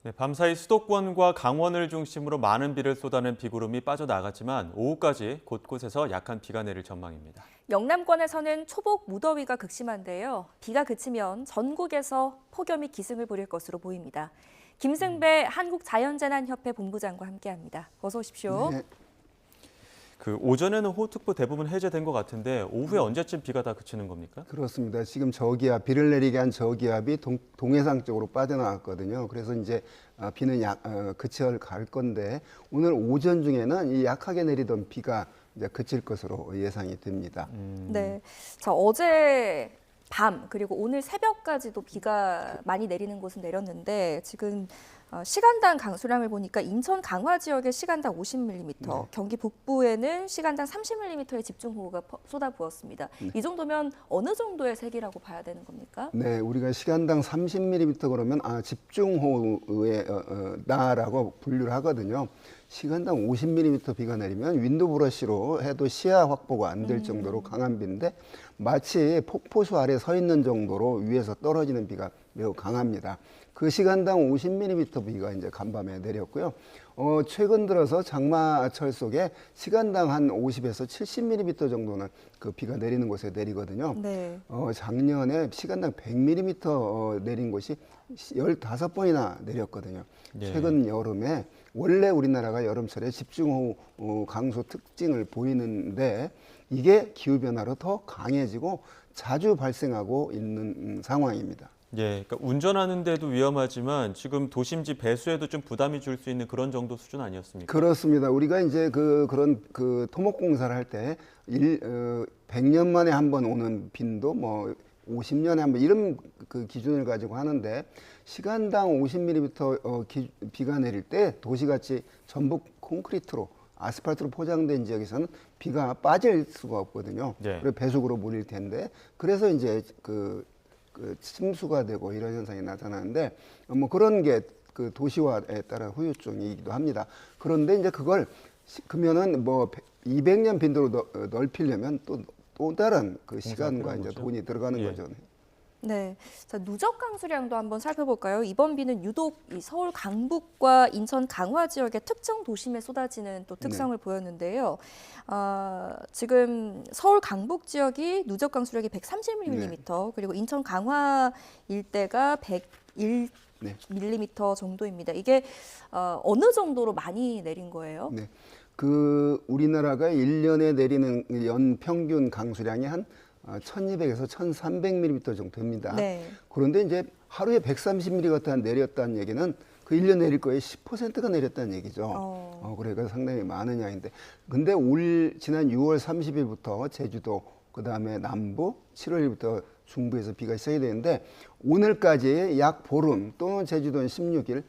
네, 밤사이 수도권과 강원을 중심으로 많은 비를 쏟아낸 비구름이 빠져나갔지만 오후까지 곳곳에서 약한 비가 내릴 전망입니다. 영남권에서는 초복 무더위가 극심한데요. 비가 그치면 전국에서 폭염이 기승을 부릴 것으로 보입니다. 김승배 한국자연재난협회 본부장과 함께합니다. 어서 오십시오. 네, 오전에는 호우특보 대부분 해제된 것 같은데 오후에 언제쯤 비가 다 그치는 겁니까? 그렇습니다. 지금 저기압, 비를 내리게 한 저기압이 동해상 쪽으로 빠져나왔거든요. 그래서 이제 비는 그쳐 갈 건데 오늘 오전 중에는 이 약하게 내리던 비가 이제 그칠 것으로 예상이 됩니다. 네. 자, 어제 밤 그리고 오늘 새벽까지도 비가 많이 내리는 곳은 내렸는데 지금 시간당 강수량을 보니까 인천 강화 지역에 시간당 50mm, 경기 북부에는 시간당 30mm의 집중호우가 쏟아부었습니다. 이 정도면 어느 정도의 세기라고 봐야 되는 겁니까? 네, 우리가 시간당 30mm 그러면 집중호우의 나라고 분류를 하거든요. 시간당 50mm 비가 내리면 윈도 브러쉬로 해도 시야 확보가 안 될 정도로 강한 비인데 마치 폭포수 아래 서 있는 정도로 위에서 떨어지는 비가 매우 강합니다. 그 시간당 50mm 비가 이제 간밤에 내렸고요. 최근 들어서 장마철 속에 시간당 한 50에서 70mm 정도는 그 비가 내리는 곳에 내리거든요. 네. 작년에 시간당 100mm 내린 곳이 15번이나 내렸거든요. 네. 최근 여름에 원래 우리나라가 여름철에 집중호우 강수 특징을 보이는데 이게 기후변화로 더 강해지고 자주 발생하고 있는 상황입니다. 예, 그러니까 운전하는데도 위험하지만 지금 도심지 배수에도 좀 부담이 줄 수 있는 그런 정도 수준 아니었습니까? 그렇습니다. 우리가 이제 그런 토목공사를 할 때 100년 만에 한 번 오는 빈도 뭐 50년에 한 번 이런 그 기준을 가지고 하는데 시간당 50mm 비가 내릴 때 도시같이 전부 콘크리트로 아스팔트로 포장된 지역에서는 비가 빠질 수가 없거든요. 네. 그리고 배수구로 몰릴 텐데 그래서 이제 그 침수가 되고 이런 현상이 나타나는데 뭐 그런 게 그 도시화에 따른 후유증이기도 합니다. 그런데 이제 그걸 그러면은 뭐 200년 빈도로 넓히려면 또 다른 그 시간과 이제 거죠? 돈이 들어가는 예. 거죠. 네. 자, 누적 강수량도 한번 살펴볼까요? 이번 비는 유독 이 서울 강북과 인천 강화 지역의 특정 도심에 쏟아지는 또 특성을 보였는데요. 지금 서울 강북 지역이 누적 강수량이 130mm, 그리고 인천 강화 일대가 101mm 정도입니다. 이게 어느 정도로 많이 내린 거예요? 네. 우리나라가 1년에 내리는 연 평균 강수량이 한 1200에서 1300mm 정도 됩니다. 네. 그런데 이제 하루에 130mm 내렸다는 얘기는 그 1년 내릴 거에 10%가 내렸다는 얘기죠. 그러니까 상당히 많은 양인데. 근데 지난 6월 30일부터 제주도, 그 다음에 남부, 7월부터 중부에서 비가 시작이 되는데 오늘까지 약 보름 또는 제주도는 16일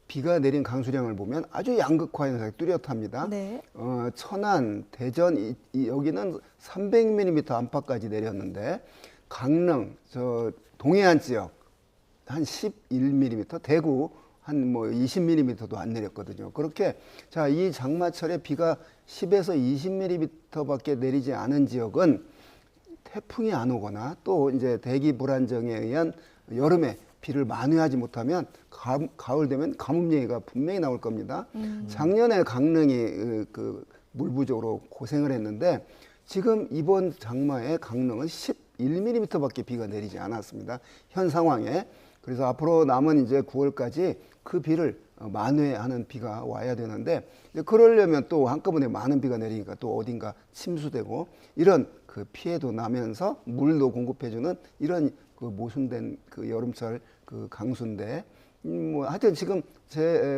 비가 내린 강수량을 보면 아주 양극화 현상이 뚜렷합니다. 네. 천안, 대전 여기는 300mm 안팎까지 내렸는데 강릉, 동해안 지역 한 11mm, 대구 한 뭐 20mm도 안 내렸거든요. 그렇게 이 장마철에 비가 10에서 20mm밖에 내리지 않은 지역은 태풍이 안 오거나 또 이제 대기 불안정에 의한 여름에 비를 만회하지 못하면 가을 되면 가뭄 얘기가 분명히 나올 겁니다. 작년에 강릉이 물 부족으로 고생을 했는데 지금 이번 장마에 강릉은 11mm밖에 비가 내리지 않았습니다. 현 상황에. 그래서 앞으로 남은 이제 9월까지 그 비를 만회하는 비가 와야 되는데 그러려면 또 한꺼번에 많은 비가 내리니까 또 어딘가 침수되고 이런 그 피해도 나면서 물도 공급해주는 이런 모순된 여름철 강수인데 뭐 하여튼 지금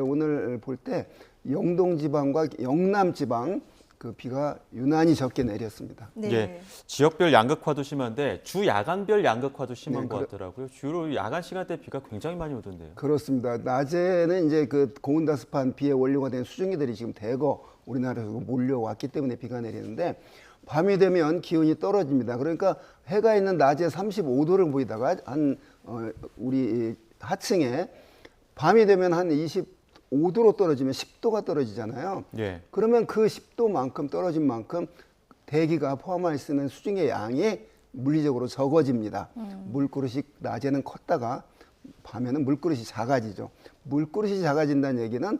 오늘 볼 때 영동 지방과 영남 지방 비가 유난히 적게 내렸습니다. 네. 예, 지역별 양극화도 심한데 주 야간별 양극화도 심한 네, 것 같더라고요. 주로 야간 시간대 비가 굉장히 많이 오던데요. 그렇습니다. 낮에는 이제 고온다습한 비의 원료가 된 수증기들이 지금 대거 우리나라에서 몰려왔기 때문에 비가 내리는데 밤이 되면 기온이 떨어집니다. 그러니까 해가 있는 낮에 35도를 보이다가 우리 하층에 밤이 되면 한 25도로 떨어지면 10도가 떨어지잖아요. 예. 그러면 그 10도만큼 떨어진 만큼 대기가 포함할 수 있는 수증기의 양이 물리적으로 적어집니다. 물그릇이 낮에는 컸다가 밤에는 물그릇이 작아지죠. 물그릇이 작아진다는 얘기는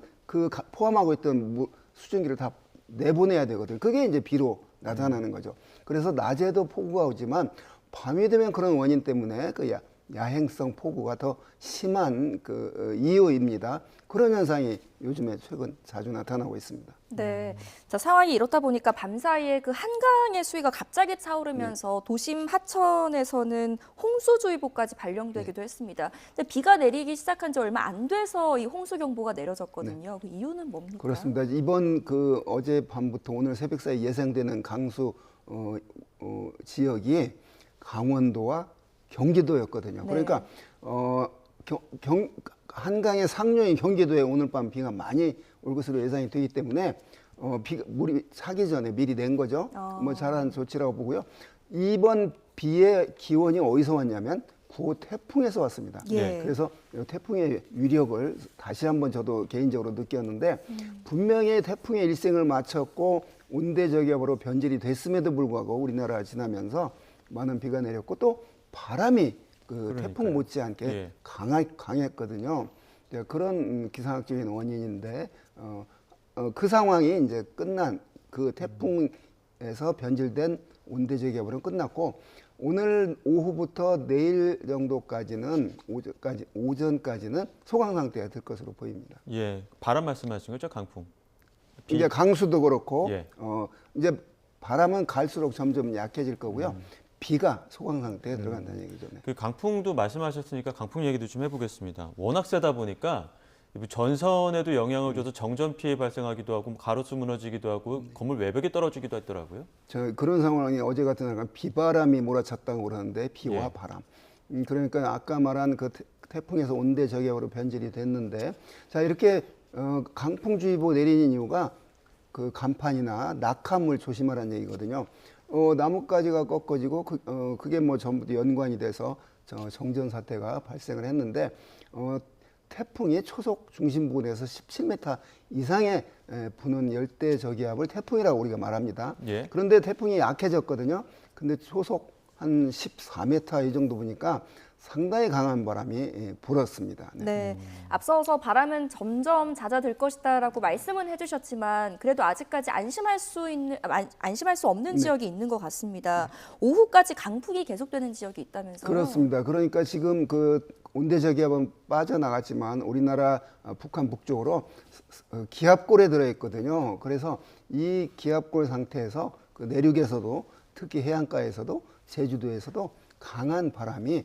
포함하고 있던 수증기를 다 내보내야 되거든요. 그게 이제 비로 나타나는 거죠. 그래서 낮에도 폭우가 오지만 밤이 되면 그런 원인 때문에 그 야행성 폭우가 더 심한 그 이유입니다. 그런 현상이 요즘에 최근 자주 나타나고 있습니다. 네. 자, 상황이 이렇다 보니까 밤사이에 그 한강의 수위가 갑자기 차오르면서 도심 하천에서는 홍수주의보까지 발령되기도 했습니다. 근데 비가 내리기 시작한 지 얼마 안 돼서 이 홍수경보가 내려졌거든요. 그 이유는 뭡니까? 그렇습니다. 이번 그 어제 밤부터 오늘 새벽 사이 예상되는 강수 지역이 강원도와 경기도였거든요. 네. 그러니까 한강의 상류인 경기도에 오늘 밤 비가 많이 올 것으로 예상이 되기 때문에 물이 차기 전에 미리 낸 거죠. 뭐 잘한 조치라고 보고요. 이번 비의 기원이 어디서 왔냐면 9호 태풍에서 왔습니다. 예. 그래서 이 태풍의 위력을 다시 한번 저도 개인적으로 느꼈는데 분명히 태풍의 일생을 마쳤고 온대저기압으로 변질이 됐음에도 불구하고 우리나라 지나면서 많은 비가 내렸고 또 바람이 태풍 못지않게 예. 강했거든요. 그런 기상학적인 원인인데 그 상황이 이제 끝난 그 태풍에서 변질된 온대저기압으로 끝났고 오늘 오후부터 내일 정도까지는 오전까지는 소강 상태가 될 것으로 보입니다. 예, 바람 말씀하신 거죠, 강풍? 이제 강수도 그렇고 예. 이제 바람은 갈수록 점점 약해질 거고요. 비가 소강 상태에 들어간다는 얘기죠. 네. 그 강풍도 말씀하셨으니까 강풍 얘기도 좀 해보겠습니다. 워낙 세다 보니까 전선에도 영향을 줘서 정전 피해 발생하기도 하고 가로수 무너지기도 하고 건물 외벽에 떨어지기도 했더라고요. 그런 상황이 어제 같은 날 비바람이 몰아쳤다고 그러는데 비와 예. 바람. 그러니까 아까 말한 그 태풍에서 온대저기압으로 변질이 됐는데 자 이렇게 강풍주의보 내리는 이유가 그 간판이나 낙하물 조심하라는 얘기거든요. 나뭇가지가 꺾어지고 그게 뭐 전부 연관이 돼서 정전 사태가 발생을 했는데 태풍이 초속 중심 부근에서 17m 이상의 부는 열대 저기압을 태풍이라고 우리가 말합니다. 예. 그런데 태풍이 약해졌거든요. 근데 초속 한 14m 이 정도 부니까 상당히 강한 바람이 불었습니다. 네. 네, 앞서서 바람은 점점 잦아들 것이다라고 말씀은 해주셨지만 그래도 아직까지 안심할 수 없는 지역이 있는 것 같습니다. 오후까지 강풍이 계속되는 지역이 있다면서요? 그렇습니다. 그러니까 지금 그 온대저기압은 빠져나갔지만 우리나라 북한 북쪽으로 기압골에 들어있거든요. 그래서 이 기압골 상태에서 그 내륙에서도 특히 해안가에서도 제주도에서도 강한 바람이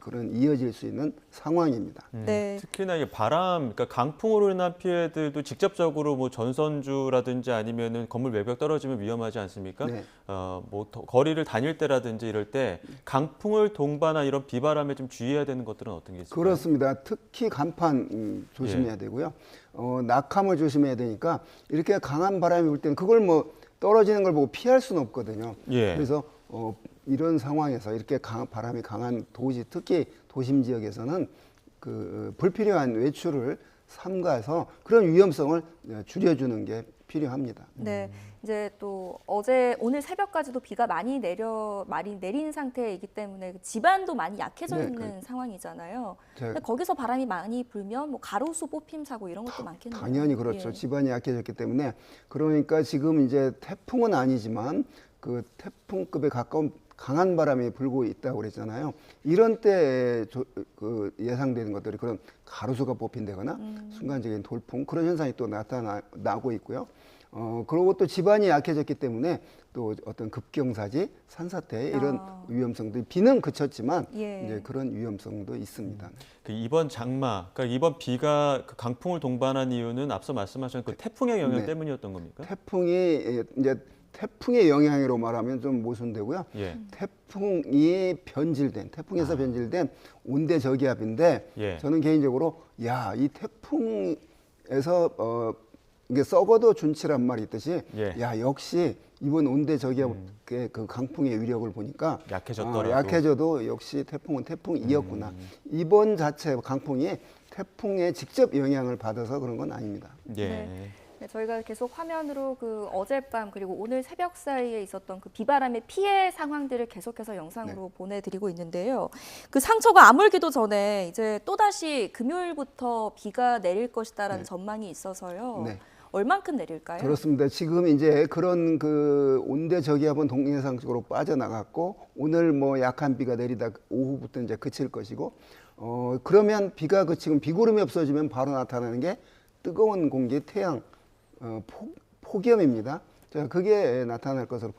그런 이어질 수 있는 상황입니다. 네. 특히나 이 바람, 그러니까 강풍으로 인한 피해들도 직접적으로 뭐 전선주라든지 아니면은 건물 외벽 떨어지면 위험하지 않습니까? 네. 거리를 다닐 때라든지 이럴 때 강풍을 동반한 이런 비바람에 좀 주의해야 되는 것들은 어떤 게 있을까요? 그렇습니다. 특히 간판 조심해야 되고요. 낙하물 조심해야 되니까 이렇게 강한 바람이 불 때는 그걸 뭐 떨어지는 걸 보고 피할 수는 없거든요. 예. 그래서 이런 상황에서 이렇게 바람이 강한 도시, 특히 도심 지역에서는 그 불필요한 외출을 삼가해서 그런 위험성을 줄여주는 게 필요합니다. 네, 이제 또 오늘 새벽까지도 비가 많이 내린 상태이기 때문에 집안도 많이 약해져 네, 있는 상황이잖아요. 자, 근데 거기서 바람이 많이 불면 뭐 가로수 뽑힘 사고 이런 것도 많겠네요. 당연히 그렇죠. 예. 집안이 약해졌기 때문에 그러니까 지금 이제 태풍은 아니지만 그 태풍급에 가까운 강한 바람이 불고 있다고 그랬잖아요. 이런 때 예상되는 것들이 그런 가로수가 뽑힌다거나 순간적인 돌풍 그런 현상이 또 나타나고 있고요. 그리고 또 집안이 약해졌기 때문에 또 어떤 급경사지, 산사태 이런 위험성도 비는 그쳤지만 예. 이제 그런 위험성도 있습니다. 그 이번 장마, 그러니까 이번 비가 그 강풍을 동반한 이유는 앞서 말씀하신 그 태풍의 영향 네. 때문이었던 겁니까? 태풍의 영향으로 말하면 좀 모순되고요. 예. 태풍에서 변질된 온대 저기압인데 예. 저는 개인적으로 이 태풍에서 이게 썩어도 준치란 말이 있듯이 예. 역시 이번 온대 저기압의 그 강풍의 위력을 보니까 약해졌더라도. 약해져도 역시 태풍은 태풍이었구나. 이번 자체 강풍이 태풍에 직접 영향을 받아서 그런 건 아닙니다. 예. 네. 네, 저희가 계속 화면으로 그 어젯밤 그리고 오늘 새벽 사이에 있었던 그 비바람의 피해 상황들을 계속해서 영상으로 보내드리고 있는데요. 그 상처가 아물기도 전에 이제 또다시 금요일부터 비가 내릴 것이다라는 전망이 있어서요. 네. 얼만큼 내릴까요? 그렇습니다. 지금 이제 그런 그 온대 저기압은 동해상 쪽으로 빠져나갔고 오늘 뭐 약한 비가 내리다 오후부터 이제 그칠 것이고 그러면 비가 그치고 비구름이 없어지면 바로 나타나는 게 뜨거운 공기 태양 폭염입니다. 자, 그게 나타날 것으로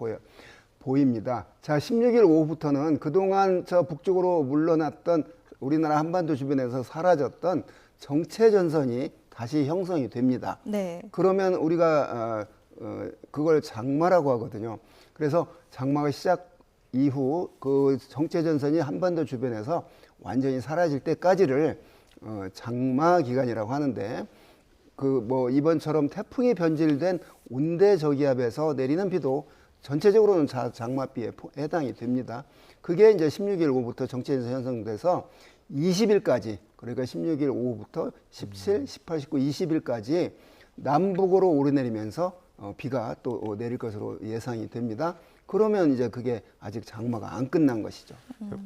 보입니다. 자, 16일 오후부터는 그동안 저 북쪽으로 물러났던 우리나라 한반도 주변에서 사라졌던 정체 전선이 다시 형성이 됩니다. 네. 그러면 우리가 그걸 장마라고 하거든요. 그래서 장마가 시작 이후 그 정체 전선이 한반도 주변에서 완전히 사라질 때까지를 장마 기간이라고 하는데 그 뭐 이번처럼 태풍이 변질된 온대 저기압에서 내리는 비도 전체적으로는 장마비에 해당이 됩니다. 그게 이제 16일 오후부터 정체전선 형성돼서 20일까지 그러니까 16일 오후부터 17, 18, 19, 20일까지 남북으로 오르내리면서 비가 또 내릴 것으로 예상이 됩니다. 그러면 이제 그게 아직 장마가 안 끝난 것이죠.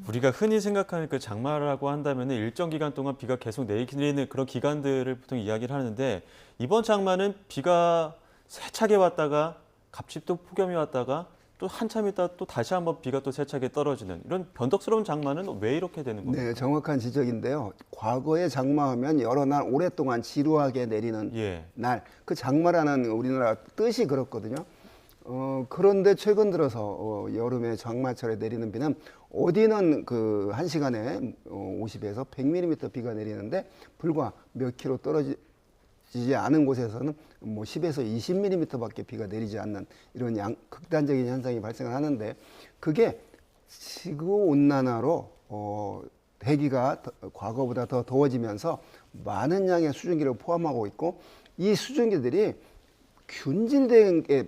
우리가 흔히 생각하는 그 장마라고 한다면 일정 기간 동안 비가 계속 내리는 그런 기간들을 보통 이야기를 하는데 이번 장마는 비가 세차게 왔다가 갑자기 또 폭염이 왔다가 또 한참 있다 또 다시 한번 비가 또 세차게 떨어지는 이런 변덕스러운 장마는 왜 이렇게 되는 겁니까? 네, 정확한 지적인데요. 과거에 장마하면 여러 날 오랫동안 지루하게 내리는 날, 그 장마라는 우리나라 뜻이 그렇거든요. 그런데 최근 들어서 여름에 장마철에 내리는 비는 어디는 그 1시간에 50에서 100mm 비가 내리는데 불과 몇 킬로 떨어지지 않은 곳에서는 뭐 10에서 20mm밖에 비가 내리지 않는 이런 극단적인 현상이 발생을 하는데 그게 지구 온난화로 대기가 과거보다 더 더워지면서 많은 양의 수증기를 포함하고 있고 이 수증기들이 균질된 게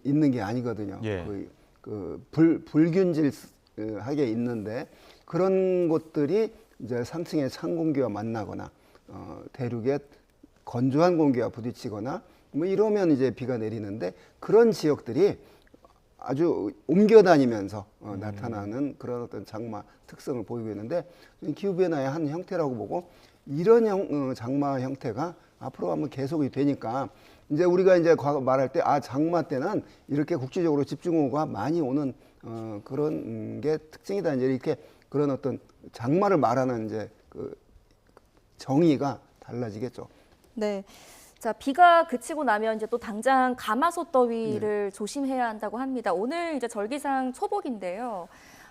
있는 게 아니거든요. 불균질하게 있는데 그런 것들이 이제 상층의 찬 공기와 만나거나 대륙의 건조한 공기와 부딪히거나 뭐 이러면 이제 비가 내리는데 그런 지역들이 아주 옮겨 다니면서 나타나는 그런 어떤 장마 특성을 보이고 있는데 기후변화의 한 형태라고 보고 이런 장마 형태가 앞으로 한번 계속이 되니까 이제 우리가 이제 과거 말할 때 장마 때는 이렇게 국지적으로 집중호우가 많이 오는 그런 게 특징이다. 이제 이렇게 그런 어떤 장마를 말하는 이제 그 정의가 달라지겠죠. 네. 자, 비가 그치고 나면 이제 또 당장 가마솥 더위를 조심해야 한다고 합니다. 오늘 이제 절기상 초복인데요.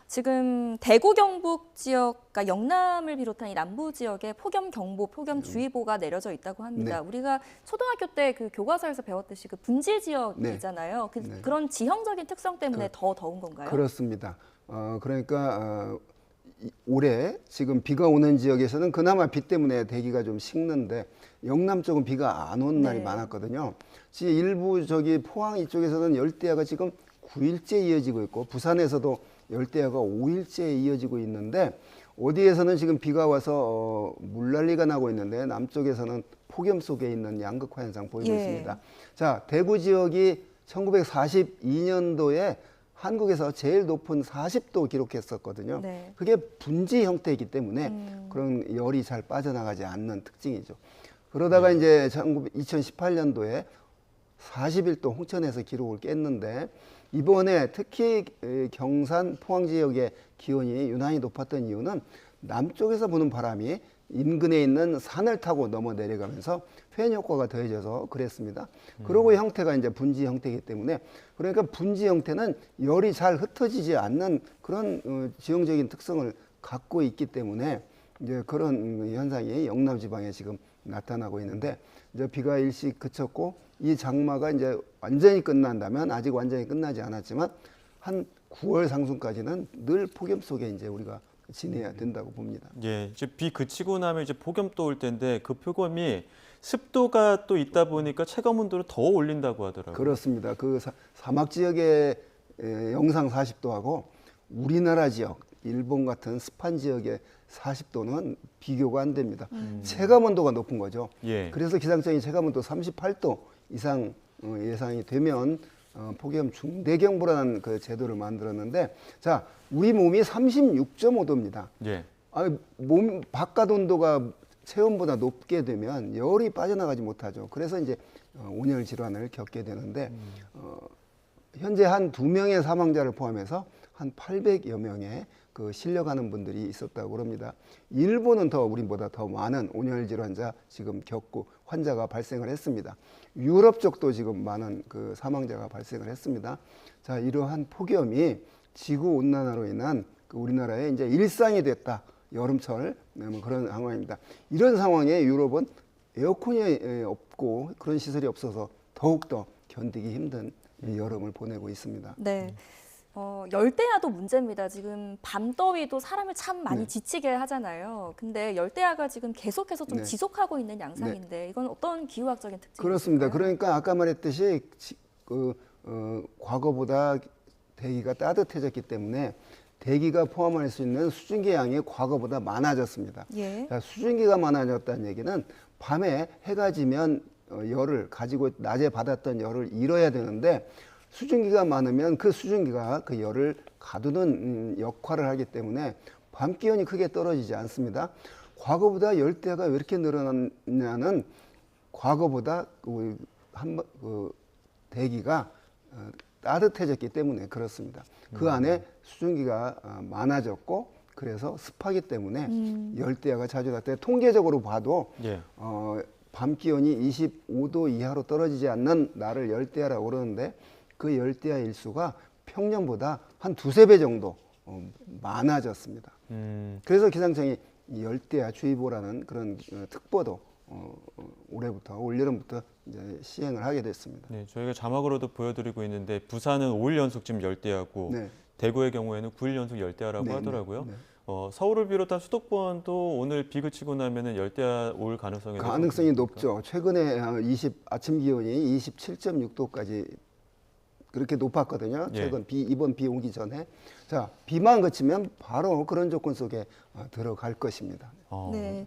지금 대구 경북 지역, 그러니까 영남을 비롯한 이 남부 지역에 폭염 경보, 폭염 주의보가 내려져 있다고 합니다. 우리가 초등학교 때 그 교과서에서 배웠듯이 그 분지 지역이잖아요. 그런 지형적인 특성 때문에 더 더운 건가요? 그렇습니다. 그러니까 올해 지금 비가 오는 지역에서는 그나마 비 때문에 대기가 좀 식는데 영남 쪽은 비가 안 오는 날이 많았거든요. 지금 일부 저기 포항 이쪽에서는 열대야가 지금 9일째 이어지고 있고 부산에서도 열대야가 5일째 이어지고 있는데 어디에서는 지금 비가 와서 물난리가 나고 있는데 남쪽에서는 폭염 속에 있는 양극화 현상 보이고 있습니다. 자, 대구 지역이 1942년도에 한국에서 제일 높은 40도 기록했었거든요. 그게 분지 형태이기 때문에 그런 열이 잘 빠져나가지 않는 특징이죠. 그러다가 이제 2018년도에 41도 홍천에서 기록을 깼는데 이번에 특히 경산, 포항 지역의 기온이 유난히 높았던 이유는 남쪽에서 부는 바람이 인근에 있는 산을 타고 넘어 내려가면서 팬 효과가 더해져서 그랬습니다. 그리고 형태가 이제 분지 형태이기 때문에 그러니까 분지 형태는 열이 잘 흩어지지 않는 그런 지형적인 특성을 갖고 있기 때문에 이제 그런 현상이 영남 지방에 지금 나타나고 있는데 이제 비가 일시 그쳤고 이 장마가 이제 완전히 끝난다면 아직 완전히 끝나지 않았지만 한 9월 상순까지는 늘 폭염 속에 이제 우리가 지내야 된다고 봅니다. 예, 이제 비 그치고 나면 이제 폭염 또 올 텐데 그 폭염이 습도가 또 있다 보니까 체감 온도를 더 올린다고 하더라고요. 그렇습니다. 그 사막 지역의 영상 40도하고 우리나라 지역, 일본 같은 습한 지역의 40도는 비교가 안 됩니다. 체감 온도가 높은 거죠. 예. 그래서 기상청이 체감 온도 38도 이상 예상이 되면 폭염 중대경보라는 그 제도를 만들었는데, 자, 우리 몸이 36.5도입니다. 예. 몸 바깥 온도가 체온보다 높게 되면 열이 빠져나가지 못하죠. 그래서 이제 온열 질환을 겪게 되는데, 현재 한 2명의 사망자를 포함해서 한 800여 명의 그 실려가는 분들이 있었다고 합니다. 일본은 더 우리보다 더 많은 온열 질환자 지금 겪고 환자가 발생을 했습니다. 유럽 쪽도 지금 많은 그 사망자가 발생을 했습니다. 자, 이러한 폭염이 지구 온난화로 인한 그 우리나라의 이제 일상이 됐다. 여름철 그런 상황입니다. 이런 상황에 유럽은 에어컨이 없고 그런 시설이 없어서 더욱더 견디기 힘든 여름을 보내고 있습니다. 네. 열대야도 문제입니다. 지금 밤더위도 사람을 참 많이 네. 지치게 하잖아요. 근데 열대야가 지금 계속해서 좀 네. 지속하고 있는 양상인데 이건 어떤 기후학적인 특징이 그렇습니다. 있을까요? 그러니까 아까 말했듯이 과거보다 대기가 따뜻해졌기 때문에 대기가 포함할 수 있는 수증기 양이 과거보다 많아졌습니다. 예. 자, 수증기가 많아졌다는 얘기는 밤에 해가 지면 열을 가지고 낮에 받았던 열을 잃어야 되는데, 수증기가 많으면 그 수증기가 그 열을 가두는 역할을 하기 때문에 밤 기온이 크게 떨어지지 않습니다. 과거보다 열대야가 왜 이렇게 늘어났냐는 과거보다 대기가 따뜻해졌기 때문에 그렇습니다. 그 안에 수증기가 많아졌고 그래서 습하기 때문에 열대야가 자주 나타나요. 통계적으로 봐도 예. 밤 기온이 25도 이하로 떨어지지 않는 날을 열대야라고 그러는데, 그 열대야 일수가 평년보다 한 2~3배 정도 많아졌습니다. 그래서 기상청이 이 열대야 주의보라는 그런 특보도 올해부터 올여름부터 이제 시행을 하게 됐습니다. 네, 저희가 자막으로도 보여드리고 있는데 부산은 5일 연속 지금 열대야고 네. 대구의 경우에는 9일 연속 열대야라고 네, 하더라고요. 네, 네. 서울을 비롯한 수도권도 오늘 비 그치고 나면은 열대야 올 가능성이 높죠. 최근에 아침 기온이 27.6도까지 그렇게 높았거든요. 예. 최근 이번 비 오기 전에. 자, 비만 그치면 바로 그런 조건 속에 들어갈 것입니다. 네.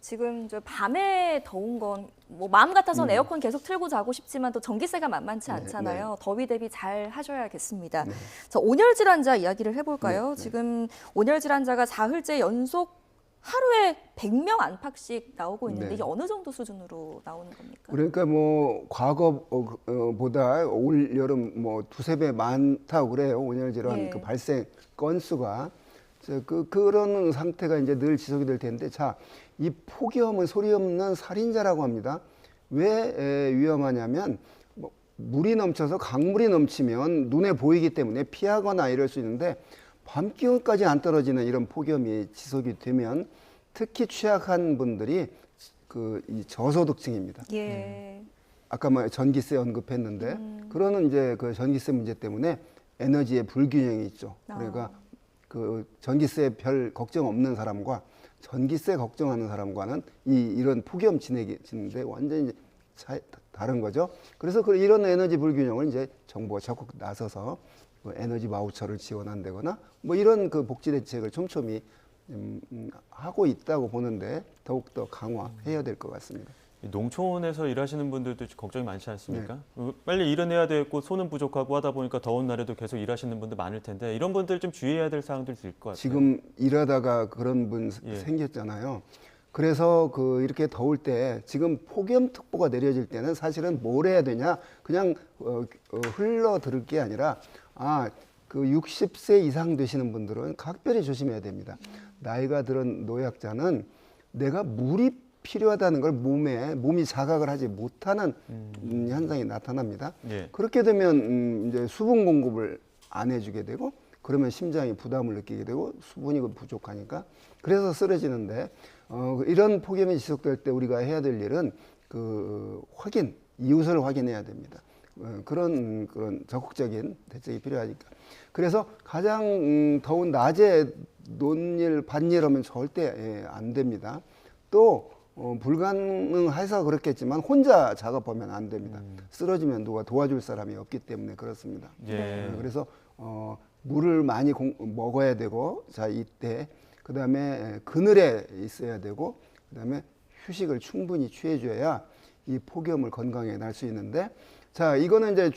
지금 저 밤에 더운 건 뭐 마음 같아서는 에어컨 계속 틀고 자고 싶지만 또 전기세가 만만치 않잖아요. 더위 대비 잘 하셔야겠습니다. 자, 온열 질환자 이야기를 해볼까요? 지금 온열 질환자가 사흘째 연속 하루에 100명 안팎씩 나오고 있는데 네. 이게 어느 정도 수준으로 나오는 겁니까? 그러니까 뭐 과거보다 올 여름 뭐 2~3배 많다고 그래요. 온열 질환 예. 그 발생 건수가. 그런 상태가 이제 늘 지속이 될 텐데, 자, 이 폭염은 소리 없는 살인자라고 합니다. 왜 위험하냐면 물이 넘쳐서 강물이 넘치면 눈에 보이기 때문에 피하거나 이럴 수 있는데, 밤 기온까지 안 떨어지는 이런 폭염이 지속이 되면 특히 취약한 분들이 이 저소득층입니다. 예. 아까 전기세 언급했는데, 그러는 이제 그 전기세 문제 때문에 에너지의 불균형이 있죠. 그러니까 그 전기세 별 걱정 없는 사람과 전기세 걱정하는 사람과는 이런 폭염 지내는데 완전히 다른 거죠. 그래서 이런 에너지 불균형을 이제 정부가 적극 나서서 에너지 바우처를 지원한다거나 뭐 이런 그 복지 대책을 촘촘히 하고 있다고 보는데 더욱더 강화해야 될 것 같습니다. 농촌에서 일하시는 분들도 걱정이 많지 않습니까? 빨리 일은 해야 되고 손은 부족하고 하다 보니까 더운 날에도 계속 일하시는 분들 많을 텐데 이런 분들 좀 주의해야 될 사항들 있을 것 같아요. 지금 일하다가 그런 분 생겼잖아요. 그래서 이렇게 더울 때 지금 폭염특보가 내려질 때는 사실은 뭘 해야 되냐? 그냥 흘러들을 게 아니라 그 60세 이상 되시는 분들은 각별히 조심해야 됩니다. 나이가 들은 노약자는 내가 물이 필요하다는 걸 몸이 자각을 하지 못하는 현상이 나타납니다. 예. 그렇게 되면 이제 수분 공급을 안 해주게 되고 그러면 심장이 부담을 느끼게 되고 수분이 부족하니까 그래서 쓰러지는데 이런 폭염이 지속될 때 우리가 해야 될 일은 이웃을 확인해야 됩니다. 그런 적극적인 대책이 필요하니까. 그래서 가장 더운 낮에 논일, 밭일 하면 절대 안 됩니다. 또 불가능해서 그렇겠지만 혼자 작업하면 안 됩니다. 쓰러지면 누가 도와줄 사람이 없기 때문에 그렇습니다. 예. 그래서 물을 많이 먹어야 되고, 자, 이때 그다음에 그늘에 있어야 되고, 그다음에 휴식을 충분히 취해줘야 이 폭염을 건강하게 날 수 있는데, 자, 이거는 이제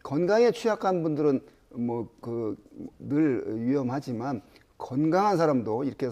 건강에 취약한 분들은 뭐 늘 위험하지만, 건강한 사람도 이렇게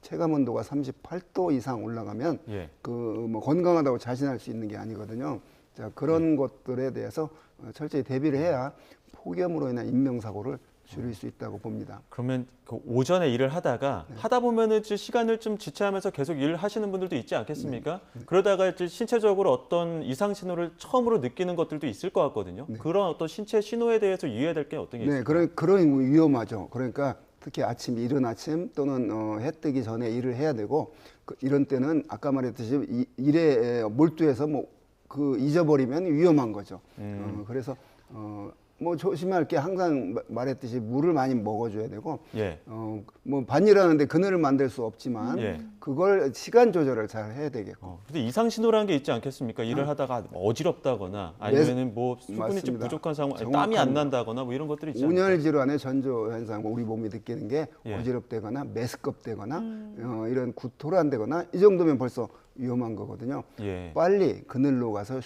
체감 온도가 38도 이상 올라가면 예. 뭐 건강하다고 자신할 수 있는 게 아니거든요. 자, 그런 것들에 대해서 철저히 대비를 해야 폭염으로 인한 인명사고를 줄일 수 있다고 봅니다. 그러면 그 오전에 일을 하다가 하다 보면은 이제 시간을 좀 지체하면서 계속 일을 하시는 분들도 있지 않겠습니까? 그러다가 이제 신체적으로 어떤 이상 신호를 처음으로 느끼는 것들도 있을 것 같거든요. 그런 어떤 신체 신호에 대해서 유의해야 될 게 어떤 게 네, 있을까요? 그런 위험하죠. 그러니까 특히 이른 아침 또는 해 뜨기 전에 일을 해야 되고, 이런 때는 아까 말했듯이 일에 몰두해서 잊어버리면 위험한 거죠. 그래서 뭐 조심할 게 항상 말했듯이 물을 많이 먹어줘야 되고, 예. 뭐 반일하는데 그늘을 만들 수 없지만 예. 그걸 시간 조절을 잘 해야 되겠고. 근데 이상 신호라는 게 있지 않겠습니까? 일을 하다가 어지럽다거나 아니면은 뭐 수분이 좀 맞습니다. 부족한 상황, 땀이 정확합니다. 안 난다거나 뭐 이런 것들이 있지 않을까요? 온열 질환의 전조 현상, 우리 몸이 느끼는 게 예. 어지럽다거나 메스껍다거나 이런 구토란다거나 이 정도면 벌써 위험한 거거든요. 예. 빨리 그늘로 가서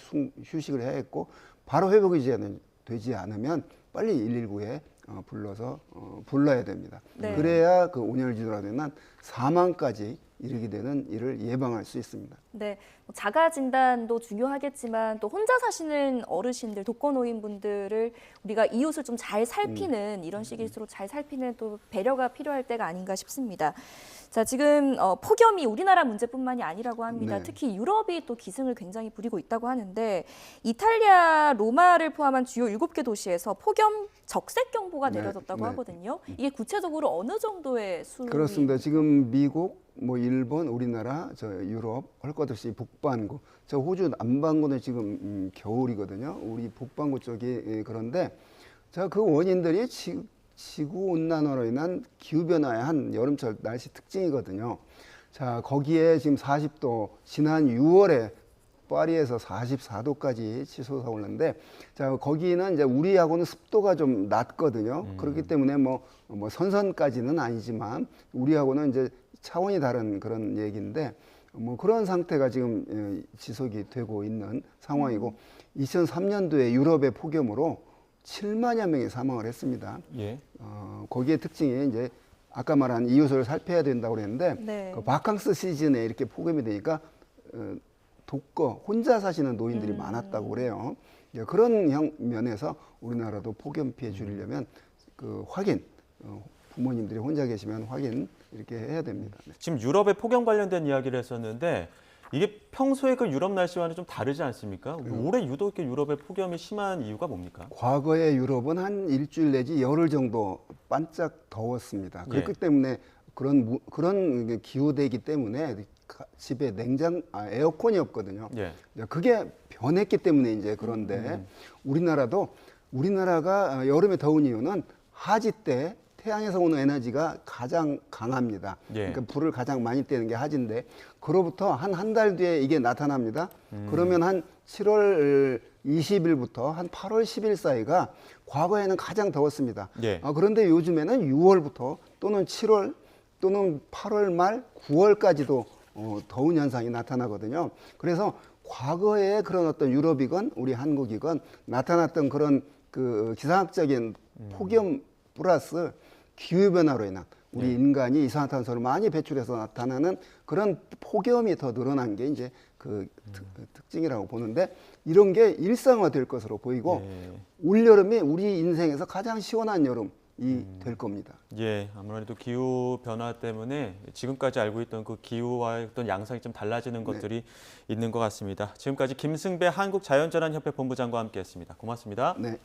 휴식을 해야겠고, 바로 회복이 되지 않으면 빨리 119에 불러야 됩니다. 네. 그래야 그 온열 질환으로 인한 사망까지 이르게 되는 일을 예방할 수 있습니다. 네, 자가 진단도 중요하겠지만 또 혼자 사시는 어르신들, 독거노인분들을 우리가 이웃을 좀 잘 살피는 이런 시기일수록 잘 살피는 또 배려가 필요할 때가 아닌가 싶습니다. 자, 지금 폭염이 우리나라 문제뿐만이 아니라고 합니다. 네. 특히 유럽이 또 기승을 굉장히 부리고 있다고 하는데, 이탈리아 로마를 포함한 주요 7개 도시에서 폭염 적색 경보가 네, 내려졌다고 네. 하거든요. 이게 구체적으로 어느 정도의 수위? 그렇습니다. 지금 미국, 뭐 일본, 우리나라, 저 유럽, 할 것 없이 북반구, 저 호주 남반구는 지금 겨울이거든요. 우리 북반구 쪽이 그런데, 자, 그 원인들이 지구 온난화로 인한 기후 변화의 한 여름철 날씨 특징이거든요. 자, 거기에 지금 40도, 지난 6월에 파리에서 44도까지 치솟아 오르는데, 자, 거기는 이제 우리하고는 습도가 좀 낮거든요. 그렇기 때문에 뭐 선선까지는 아니지만 우리하고는 이제 차원이 다른 그런 얘기인데, 뭐 그런 상태가 지금 지속이 되고 있는 상황이고, 2003년도에 유럽의 폭염으로 7만여 명이 사망을 했습니다. 예. 거기에 특징이 이제 아까 말한 이웃을 살펴야 된다고 그랬는데, 네. 그 바캉스 시즌에 이렇게 폭염이 되니까 혼자 사시는 노인들이 많았다고 그래요. 그런 면에서 우리나라도 폭염 피해 줄이려면 부모님들이 혼자 계시면 확인 이렇게 해야 됩니다. 네. 지금 유럽의 폭염 관련된 이야기를 했었는데 이게 평소에 그 유럽 날씨와는 좀 다르지 않습니까? 올해 유독 이렇게 유럽의 폭염이 심한 이유가 뭡니까? 과거에 유럽은 한 일주일 내지 열흘 정도 반짝 더웠습니다. 그렇기 때문에 그런 기후대이기 때문에 집에 에어컨이 없거든요. 예. 그게 변했기 때문에 이제 그런데 우리나라가 여름에 더운 이유는 하지 때 태양에서 오는 에너지가 가장 강합니다. 예. 그러니까 불을 가장 많이 떼는 게 하지인데, 그로부터 한 달 뒤에 이게 나타납니다. 그러면 한 7월 20일부터 한 8월 10일 사이가 과거에는 가장 더웠습니다. 예. 그런데 요즘에는 6월부터 또는 7월 또는 8월 말 9월까지도 더운 현상이 나타나거든요. 그래서 과거에 그런 어떤 유럽이건 우리 한국이건 나타났던 그런 그 기상학적인 폭염 플러스 기후변화로 인한 우리 인간이 이산화탄소를 많이 배출해서 나타나는 그런 폭염이 더 늘어난 게 이제 특징이라고 보는데, 이런 게 일상화될 것으로 보이고 올여름이 우리 인생에서 가장 시원한 여름이 될 겁니다. 예, 아무래도 기후 변화 때문에 지금까지 알고 있던 그 기후와의 어떤 양상이 좀 달라지는 것들이 있는 것 같습니다. 지금까지 김승배 한국자연재난협회 본부장과 함께했습니다. 고맙습니다. 네.